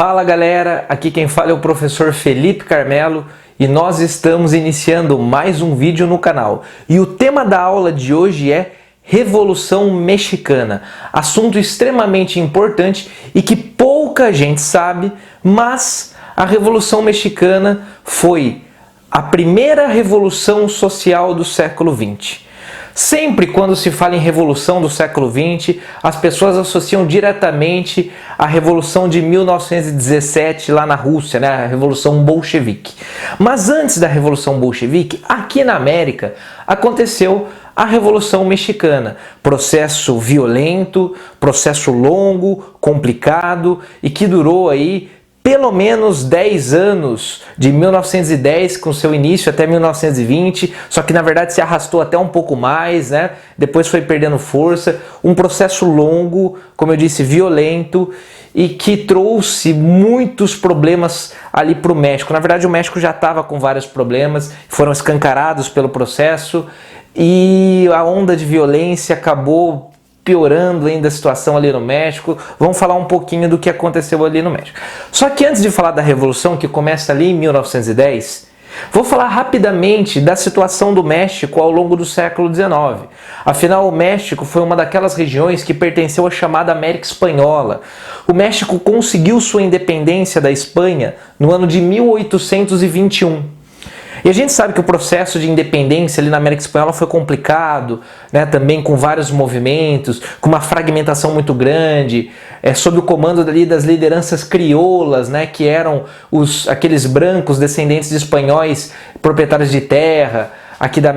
Fala galera, aqui quem fala é o professor Felipe Carmelo e nós estamos iniciando mais um vídeo no canal. E o tema da aula de hoje é Revolução Mexicana, assunto extremamente importante e que pouca gente sabe, mas a Revolução Mexicana foi a primeira revolução social do século XX. Sempre quando se fala em Revolução do século XX, as pessoas associam diretamente a Revolução de 1917 lá na Rússia, né? A Revolução Bolchevique. Mas antes da Revolução Bolchevique, aqui na América, aconteceu a Revolução Mexicana. Processo violento, processo longo, complicado e que durou aí pelo menos 10 anos, de 1910 com seu início até 1920, só que na verdade se arrastou até um pouco mais, né? Depois foi perdendo força, um processo longo, como eu disse, violento e que trouxe muitos problemas ali para o México. Na verdade o México já estava com vários problemas, foram escancarados pelo processo e a onda de violência acabou piorando ainda a situação ali no México. Vamos falar um pouquinho do que aconteceu ali no México. Só que antes de falar da Revolução, que começa ali em 1910, vou falar rapidamente da situação do México ao longo do século XIX. Afinal, o México foi uma daquelas regiões que pertenceu à chamada América Espanhola. O México conseguiu sua independência da Espanha no ano de 1821. E a gente sabe que o processo de independência ali na América Espanhola foi complicado, né, também com vários movimentos, com uma fragmentação muito grande, sob o comando ali das lideranças crioulas, né, que eram aqueles brancos descendentes de espanhóis proprietários de terra, aqui da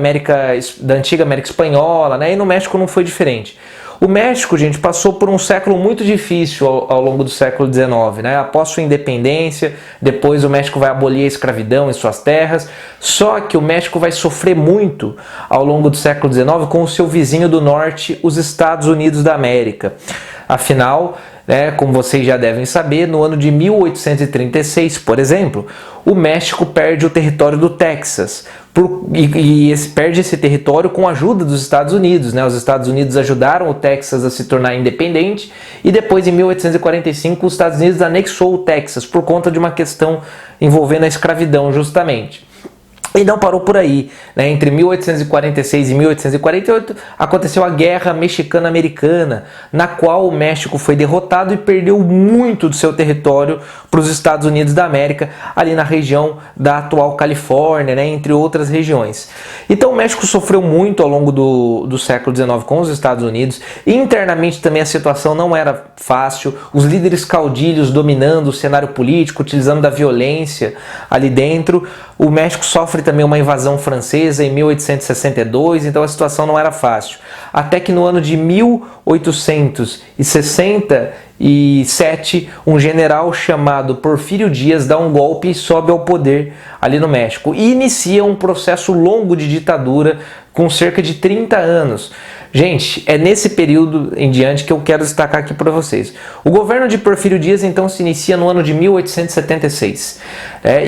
antiga América Espanhola, né, e no México não foi diferente. O México, gente, passou por um século muito difícil ao longo do século XIX, né? Após sua independência, depois o México vai abolir a escravidão em suas terras, só que o México vai sofrer muito ao longo do século XIX com o seu vizinho do norte, os Estados Unidos da América. Afinal, né, como vocês já devem saber, no ano de 1836, por exemplo, o México perde o território do Texas perde esse território com a ajuda dos Estados Unidos, né? Os Estados Unidos ajudaram o Texas a se tornar independente e depois, em 1845, os Estados Unidos anexou o Texas por conta de uma questão envolvendo a escravidão, justamente. E não parou por aí, né? Entre 1846 e 1848 aconteceu a Guerra Mexicana-Americana, na qual o México foi derrotado e perdeu muito do seu território para os Estados Unidos da América, ali na região da atual Califórnia, né? Entre outras regiões. Então o México sofreu muito ao longo do século XIX com os Estados Unidos. Internamente também a situação não era fácil, os líderes caudilhos dominando o cenário político, utilizando da violência ali dentro. O México sofre também uma invasão francesa em 1862, então a situação não era fácil. Até que no ano de 1867, um general chamado Porfírio Díaz dá um golpe e sobe ao poder ali no México. E inicia um processo longo de ditadura com cerca de 30 anos. Gente, é nesse período em diante que eu quero destacar aqui para vocês. O governo de Porfírio Díaz então se inicia no ano de 1876.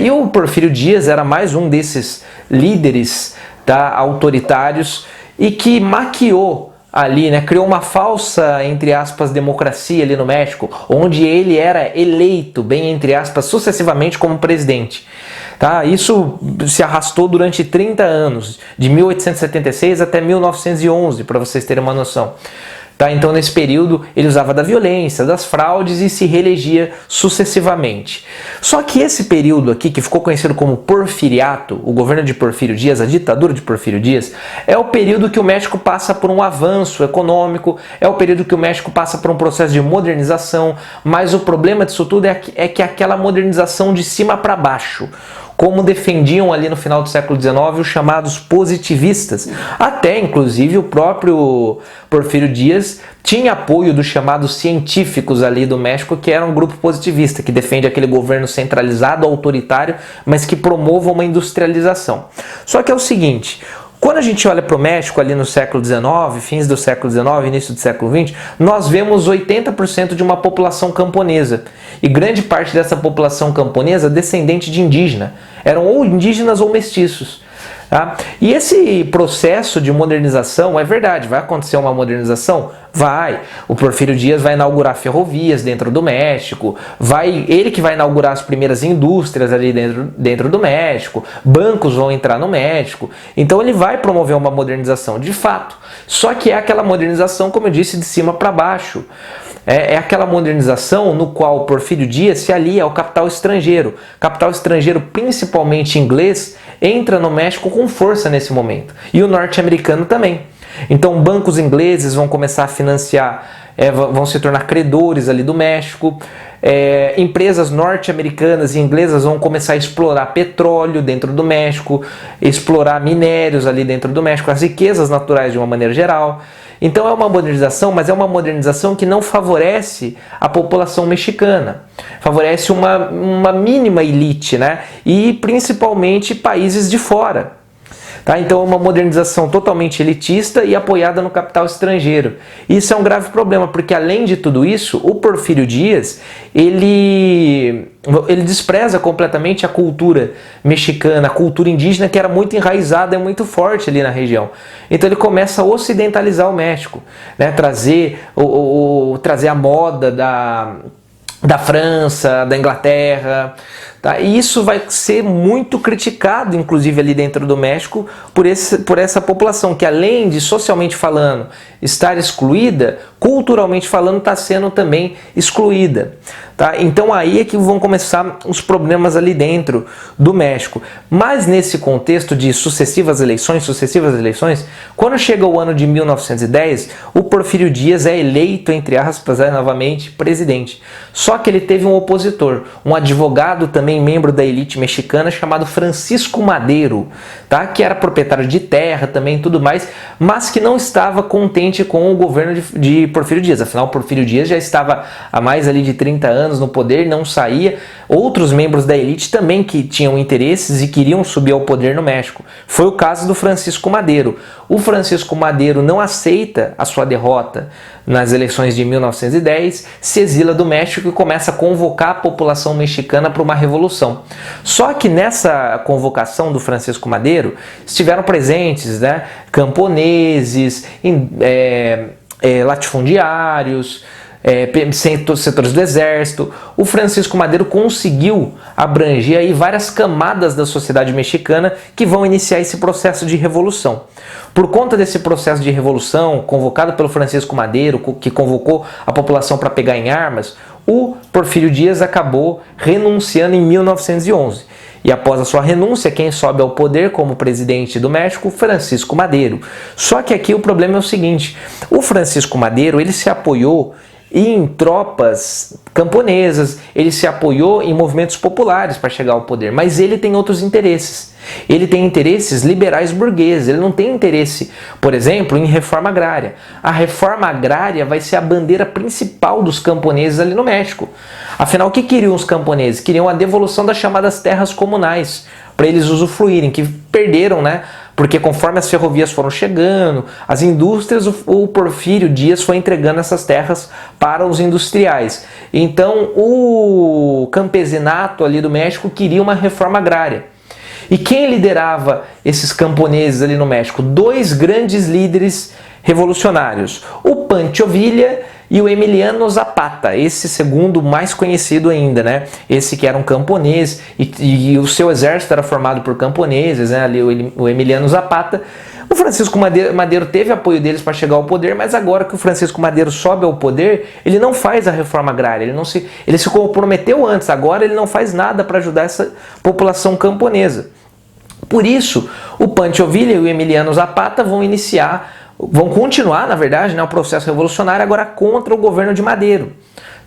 E o Porfírio Díaz era mais um desses líderes, tá, autoritários e que maquiou ali, né, criou uma falsa, entre aspas, democracia ali no México, onde ele era eleito, bem entre aspas, sucessivamente como presidente. Tá? Isso se arrastou durante 30 anos, de 1876 até 1911, para vocês terem uma noção. Tá? Então, nesse período, ele usava da violência, das fraudes e se reelegia sucessivamente. Só que esse período aqui, que ficou conhecido como Porfiriato, o governo de Porfírio Díaz, a ditadura de Porfírio Díaz, é o período que o México passa por um avanço econômico, é o período que o México passa por um processo de modernização, mas o problema disso tudo é que aquela modernização de cima para baixo, como defendiam ali no final do século XIX os chamados positivistas. Até, inclusive, o próprio Porfírio Díaz tinha apoio dos chamados científicos ali do México, que era um grupo positivista, que defende aquele governo centralizado, autoritário, mas que promova uma industrialização. Só que é o seguinte: quando a gente olha para o México ali no século XIX, fins do século XIX, início do século XX, nós vemos 80% de uma população camponesa. E grande parte dessa população camponesa descendente de indígena. Eram ou indígenas ou mestiços. Tá? E esse processo de modernização, é verdade, vai acontecer uma modernização? Vai. O Porfírio Dias vai inaugurar ferrovias dentro do México, ele que vai inaugurar as primeiras indústrias ali dentro do México, bancos vão entrar no México, então ele vai promover uma modernização de fato. Só que é aquela modernização, como eu disse, de cima para baixo. É aquela modernização no qual o Porfírio Dias se alia ao capital estrangeiro. Capital estrangeiro, principalmente inglês, entra no México com força nesse momento. E o norte-americano também. Então bancos ingleses vão começar a financiar, vão se tornar credores ali do México. Empresas norte-americanas e inglesas vão começar a explorar petróleo dentro do México, explorar minérios ali dentro do México, as riquezas naturais de uma maneira geral. Então é uma modernização, mas é uma modernização que não favorece a população mexicana. Favorece uma mínima elite, né? E principalmente países de fora. Tá? Então é uma modernização totalmente elitista e apoiada no capital estrangeiro. Isso é um grave problema, porque além de tudo isso, o Porfírio Dias, ele despreza completamente a cultura mexicana, a cultura indígena, que era muito enraizada e muito forte ali na região. Então ele começa a ocidentalizar o México, né? Trazer a moda da França, da Inglaterra, tá? E isso vai ser muito criticado, inclusive ali dentro do México, por essa população, que além de socialmente falando estar excluída, culturalmente falando está sendo também excluída. Tá? Então aí é que vão começar os problemas ali dentro do México. Mas nesse contexto de sucessivas eleições, quando chega o ano de 1910, o Porfírio Dias é eleito, entre aspas, novamente presidente. Só que ele teve um opositor, um advogado também membro da elite mexicana chamado Francisco Madero, tá? Que era proprietário de terra também e tudo mais, mas que não estava contente com o governo de Porfírio Dias. Afinal, Porfírio Dias já estava há mais ali de 30 anos no poder, não saía. Outros membros da elite também que tinham interesses e queriam subir ao poder no México. Foi o caso do Francisco Madero. O Francisco Madero não aceita a sua derrota nas eleições de 1910, se exila do México e começa a convocar a população mexicana para uma revolução. Só que nessa convocação do Francisco Madero estiveram presentes, né, camponeses, latifundiários, setores do exército. O Francisco Madero conseguiu abranger aí várias camadas da sociedade mexicana que vão iniciar esse processo de revolução. Por conta desse processo de revolução convocado pelo Francisco Madero, que convocou a população para pegar em armas, o Porfírio Dias acabou renunciando em 1911. E após a sua renúncia, quem sobe ao poder como presidente do México? Francisco Madero. Só que aqui o problema é o seguinte: o Francisco Madero, ele se apoiou em tropas camponesas, ele se apoiou em movimentos populares para chegar ao poder, mas ele tem outros interesses. Ele tem interesses liberais burgueses, ele não tem interesse, por exemplo, em reforma agrária. A reforma agrária vai ser a bandeira principal dos camponeses ali no México. Afinal, o que queriam os camponeses? Queriam a devolução das chamadas terras comunais, para eles usufruírem, que perderam, né? Porque conforme as ferrovias foram chegando, as indústrias, o Porfírio Dias foi entregando essas terras para os industriais. Então o campesinato ali do México queria uma reforma agrária. E quem liderava esses camponeses ali no México? Dois grandes líderes revolucionários, o Pancho Villa e o Emiliano Zapata, esse segundo mais conhecido ainda, né? Esse que era um camponês e o seu exército era formado por camponeses, né? Ali o Emiliano Zapata. O Francisco Madero teve apoio deles para chegar ao poder, mas agora que o Francisco Madero sobe ao poder, ele não faz a reforma agrária, ele se comprometeu antes, agora ele não faz nada para ajudar essa população camponesa. Por isso, o Pancho Villa e o Emiliano Zapata vão continuar, na verdade, né, o processo revolucionário agora contra o governo de Madero.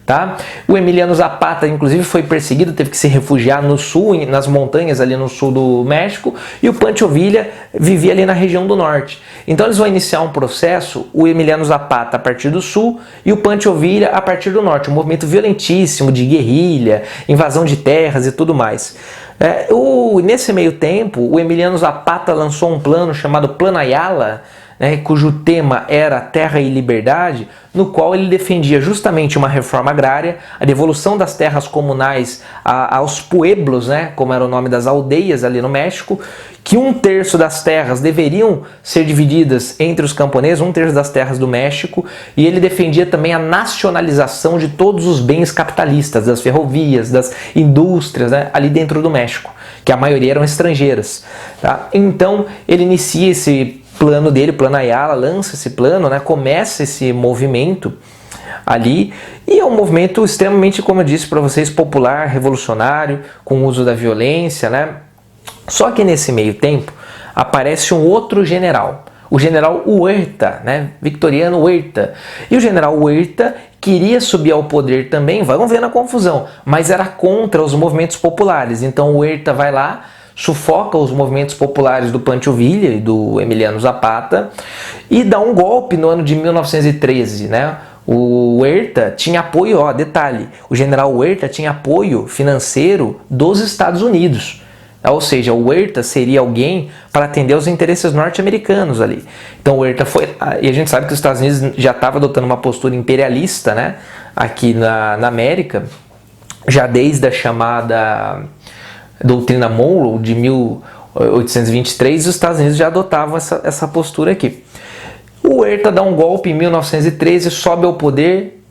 Tá? O Emiliano Zapata, inclusive, foi perseguido, teve que se refugiar no sul, nas montanhas ali no sul do México, e o Pancho Villa vivia ali na região do norte. Então eles vão iniciar um processo, o Emiliano Zapata a partir do sul e o Pancho Villa a partir do norte, um movimento violentíssimo de guerrilha, invasão de terras e tudo mais. Nesse meio tempo, o Emiliano Zapata lançou um plano chamado Plano Ayala, né, cujo tema era Terra e Liberdade, no qual ele defendia justamente uma reforma agrária, a devolução das terras comunais aos pueblos, né, como era o nome das aldeias ali no México, que 1/3 das terras deveriam ser divididas entre os camponeses, 1/3 das terras do México, e ele defendia também a nacionalização de todos os bens capitalistas, das ferrovias, das indústrias, né, ali dentro do México, que a maioria eram estrangeiras. Tá? Então ele inicia esse plano dele, o Plano Ayala, lança esse plano, né, começa esse movimento ali, e é um movimento extremamente, como eu disse para vocês, popular, revolucionário, com o uso da violência, né? Só que nesse meio tempo aparece um outro general, o general Huerta, né? Victoriano Huerta. E o general Huerta queria subir ao poder também, vamos ver na confusão, mas era contra os movimentos populares. Então o Huerta vai lá, sufoca os movimentos populares do Pancho Villa e do Emiliano Zapata e dá um golpe no ano de 1913, né? O Huerta tinha apoio, ó, detalhe, o general Huerta tinha apoio financeiro dos Estados Unidos. Ou seja, o Huerta seria alguém para atender aos interesses norte-americanos ali. Então o Huerta foi, e a gente sabe que os Estados Unidos já estava adotando uma postura imperialista, né, aqui na América, já desde a chamada doutrina Monroe de 1823, os Estados Unidos já adotavam essa postura aqui. O Huerta dá um golpe em 1913, sobe ao poder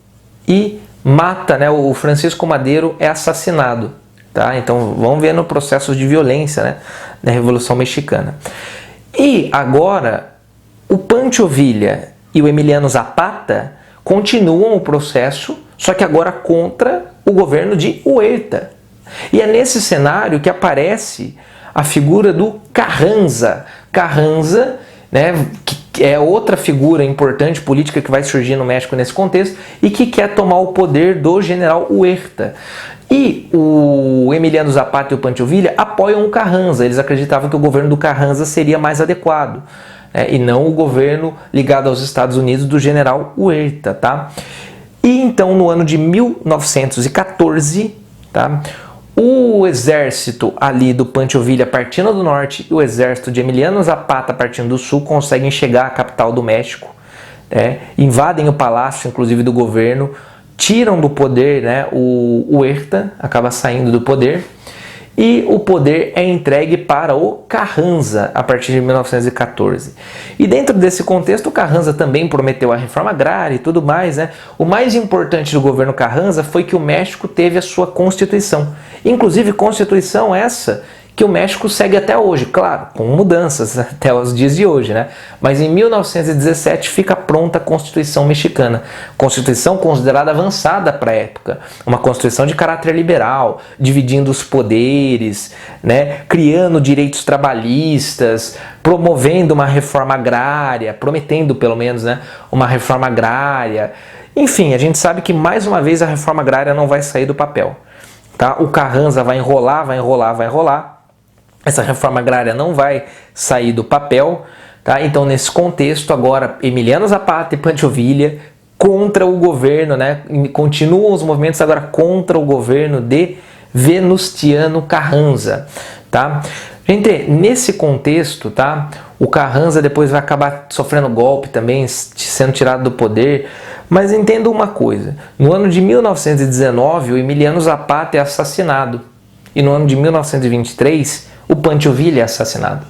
e mata, né, o Francisco Madero é assassinado. Tá? Então vamos ver no processo de violência, né, da Revolução Mexicana. E agora o Pancho Villa e o Emiliano Zapata continuam o processo, só que agora contra o governo de Huerta. E é nesse cenário que aparece a figura do Carranza. Carranza, né, que é outra figura importante política que vai surgir no México nesse contexto e que quer tomar o poder do general Huerta. E o Emiliano Zapata e o Pancho Villa apoiam o Carranza. Eles acreditavam que o governo do Carranza seria mais adequado, né, e não o governo ligado aos Estados Unidos do general Huerta. Tá? E então no ano de 1914, tá, o exército ali do Pancho Villa partindo do norte e o exército de Emiliano Zapata partindo do sul conseguem chegar à capital do México, né, invadem o palácio, inclusive, do governo, tiram do poder, né, o Huerta, acaba saindo do poder, e o poder é entregue para o Carranza a partir de 1914. E dentro desse contexto, o Carranza também prometeu a reforma agrária e tudo mais, né? O mais importante do governo Carranza foi que o México teve a sua Constituição. Inclusive, Constituição essa que o México segue até hoje, claro, com mudanças até os dias de hoje, né? Mas em 1917 fica pronta a Constituição mexicana. Constituição considerada avançada para a época. Uma Constituição de caráter liberal, dividindo os poderes, né? Criando direitos trabalhistas, promovendo uma reforma agrária, prometendo pelo menos, né, uma reforma agrária. Enfim, a gente sabe que mais uma vez a reforma agrária não vai sair do papel. Tá? O Carranza vai enrolar, vai enrolar, vai enrolar. Essa reforma agrária não vai sair do papel, tá? Então nesse contexto agora Emiliano Zapata e Pancho Villa contra o governo, né? Continuam os movimentos agora contra o governo de Venustiano Carranza, tá? Gente, nesse contexto, tá? O Carranza depois vai acabar sofrendo golpe também, sendo tirado do poder. Mas entenda uma coisa, no ano de 1919 o Emiliano Zapata é assassinado e no ano de 1923 o Pancho Villa é assassinado.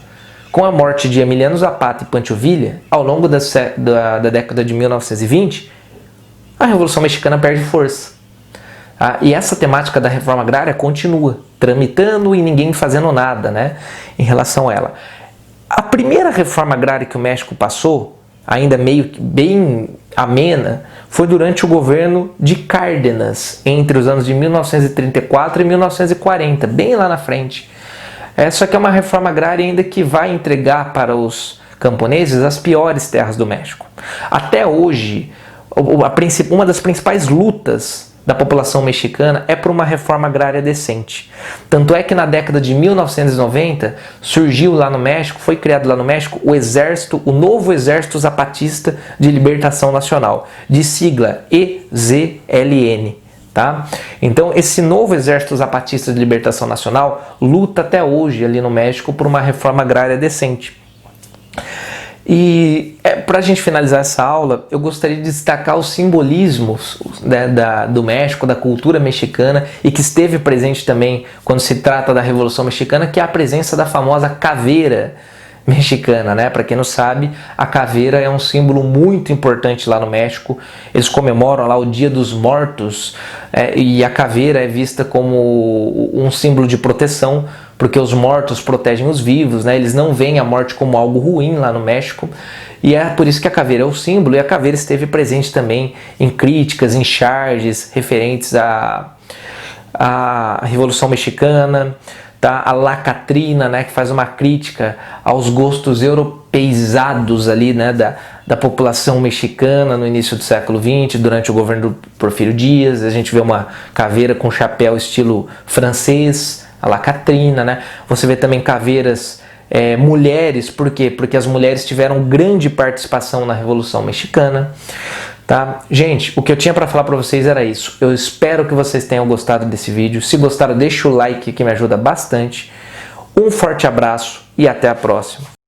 Com a morte de Emiliano Zapata e Pancho Villa, ao longo da década de 1920, a Revolução Mexicana perde força. E essa temática da reforma agrária continua tramitando e ninguém fazendo nada, né, em relação a ela. A primeira reforma agrária que o México passou, ainda meio que bem amena, foi durante o governo de Cárdenas, entre os anos de 1934 e 1940, bem lá na frente. Só que é uma reforma agrária ainda que vai entregar para os camponeses as piores terras do México. Até hoje, uma das principais lutas da população mexicana é por uma reforma agrária decente. Tanto é que na década de 1990 surgiu lá no México, foi criado lá no México o exército, o novo Exército Zapatista de Libertação Nacional, de sigla EZLN. Tá? Então esse novo Exército Zapatista de Libertação Nacional luta até hoje ali no México por uma reforma agrária decente. E para a gente finalizar essa aula, eu gostaria de destacar os simbolismos, né, do México, da cultura mexicana, e que esteve presente também quando se trata da Revolução Mexicana, que é a presença da famosa caveira mexicana, né? Para quem não sabe, a caveira é um símbolo muito importante lá no México. Eles comemoram lá o Dia dos Mortos, e a caveira é vista como um símbolo de proteção, porque os mortos protegem os vivos, né? Eles não veem a morte como algo ruim lá no México, e é por isso que a caveira é o símbolo, e a caveira esteve presente também em críticas, em charges referentes à Revolução Mexicana, tá? A La Catrina, né, que faz uma crítica aos gostos europeizados ali, né, da população mexicana no início do século XX, durante o governo do Porfírio Dias. A gente vê uma caveira com chapéu estilo francês, a La Catrina, né? Você vê também caveiras mulheres, por quê? Porque as mulheres tiveram grande participação na Revolução Mexicana. Tá? Gente, o que eu tinha para falar para vocês era isso. Eu espero que vocês tenham gostado desse vídeo. Se gostaram, deixa o like que me ajuda bastante. Um forte abraço e até a próxima.